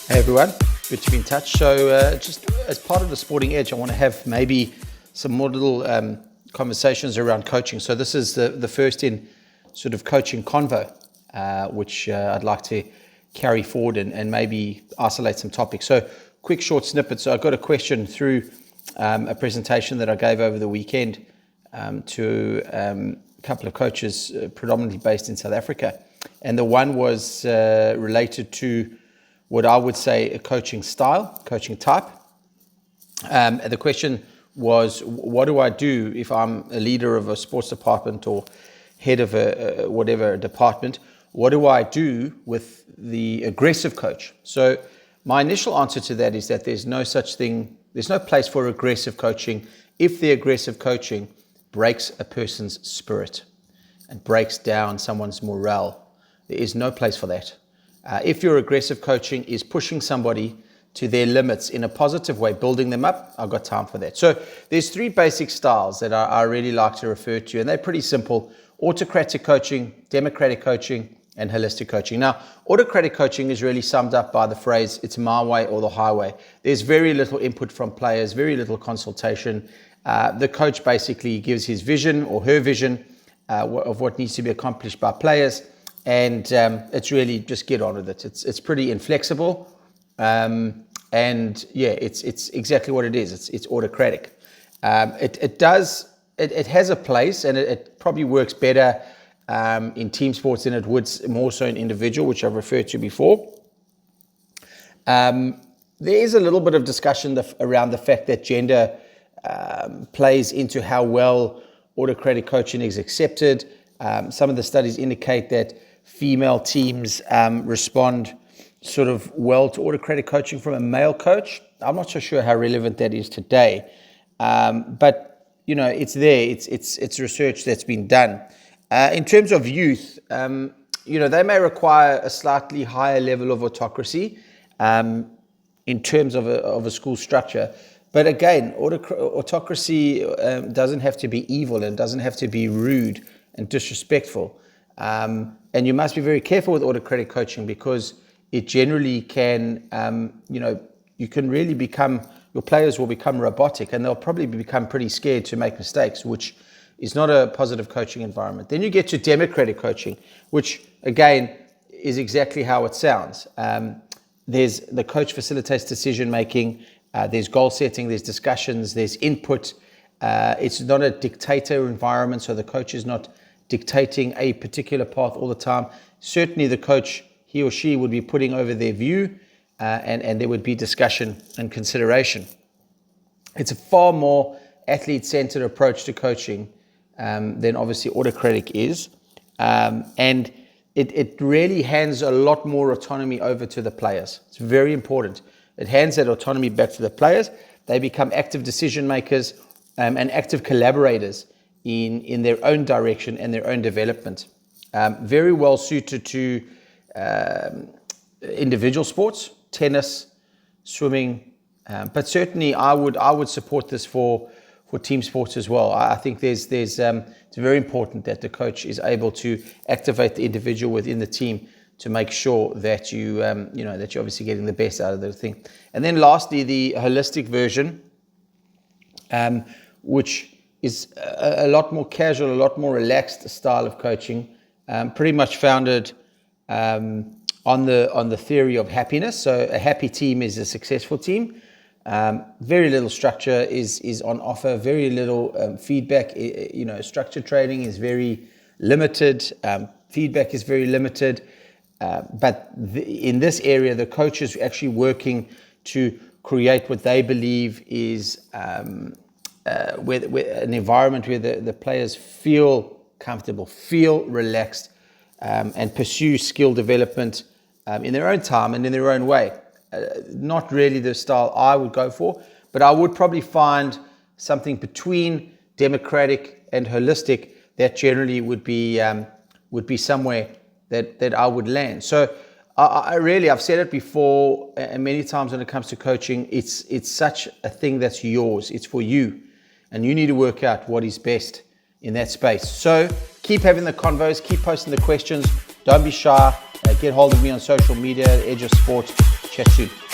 Hey everyone, good to be in touch. So just as part of the Sporting Edge, I want to have maybe some more little conversations around coaching. So this is the first in sort of coaching convo, which I'd like to carry forward and maybe isolate some topics. So quick short snippet. So I got a question through a presentation that I gave over the weekend to a couple of coaches predominantly based in South Africa. And the one was related to what I would say a coaching style, coaching type. The question was, what do I do if I'm a leader of a sports department or head of a whatever department? What do I do with the aggressive coach? So my initial answer to that is that there's no such thing, there's no place for aggressive coaching if the aggressive coaching breaks a person's spirit and breaks down someone's morale. There is no place for that. If your aggressive coaching is pushing somebody to their limits in a positive way, building them up, I've got time for that. So there's three basic styles that I really like to refer to, and they're pretty simple: autocratic coaching, democratic coaching, and holistic coaching. Now, autocratic coaching is really summed up by the phrase, it's my way or the highway. There's very little input from players, very little consultation. The coach basically gives his vision or her vision of what needs to be accomplished by players. And it's really just get on with it. It's pretty inflexible, and yeah, it's exactly what it is. It's autocratic. It has a place, and it probably works better in team sports than it would more so in individual, which I've referred to before. There is a little bit of discussion around the fact that gender plays into how well autocratic coaching is accepted. Some of the studies indicate that female teams respond sort of well to autocratic coaching from a male coach. I'm not so sure how relevant that is today, but you know, it's there. It's research that's been done. In terms of youth, you know, they may require a slightly higher level of autocracy in terms of a school structure. But again, autocracy doesn't have to be evil and doesn't have to be rude and disrespectful. And you must be very careful with autocratic coaching because it generally can, you know, you can really become, your players will become robotic and they'll probably become pretty scared to make mistakes, which is not a positive coaching environment. Then you get to democratic coaching, which again is exactly how it sounds. There's the coach facilitates decision making, there's goal setting, there's discussions, there's input. It's not a dictator environment, so the coach is not dictating a particular path all the time. Certainly the coach, he or she, would be putting over their view and there would be discussion and consideration. It's a far more athlete-centered approach to coaching than obviously autocratic is. And it really hands a lot more autonomy over to the players. It's very important. It hands that autonomy back to the players. They become active decision makers and active collaborators in their own direction and their own development. Very well suited to individual sports, tennis, swimming, but certainly I would support this for team sports as well. I think it's very important that the coach is able to activate the individual within the team to make sure that you know, that you're obviously getting the best out of the thing. And then lastly, the holistic version, which is a lot more casual, a lot more relaxed style of coaching, pretty much founded on the theory of happiness. So a happy team is a successful team. Very little structure is on offer. Very little feedback. You know, structured training is very limited. Feedback is very limited. But in this area, the coach is actually working to create what they believe is where an environment where the players feel comfortable, feel relaxed, and pursue skill development in their own time and in their own way. Not really the style I would go for, but I would probably find something between democratic and holistic that generally would be somewhere that I would land. So I've said it before and many times when it comes to coaching, it's such a thing that's yours. It's for you. And you need to work out what is best in that space. So keep having the convos, keep posting the questions. Don't be shy. Get hold of me on social media, Edge of Sport. Chat soon.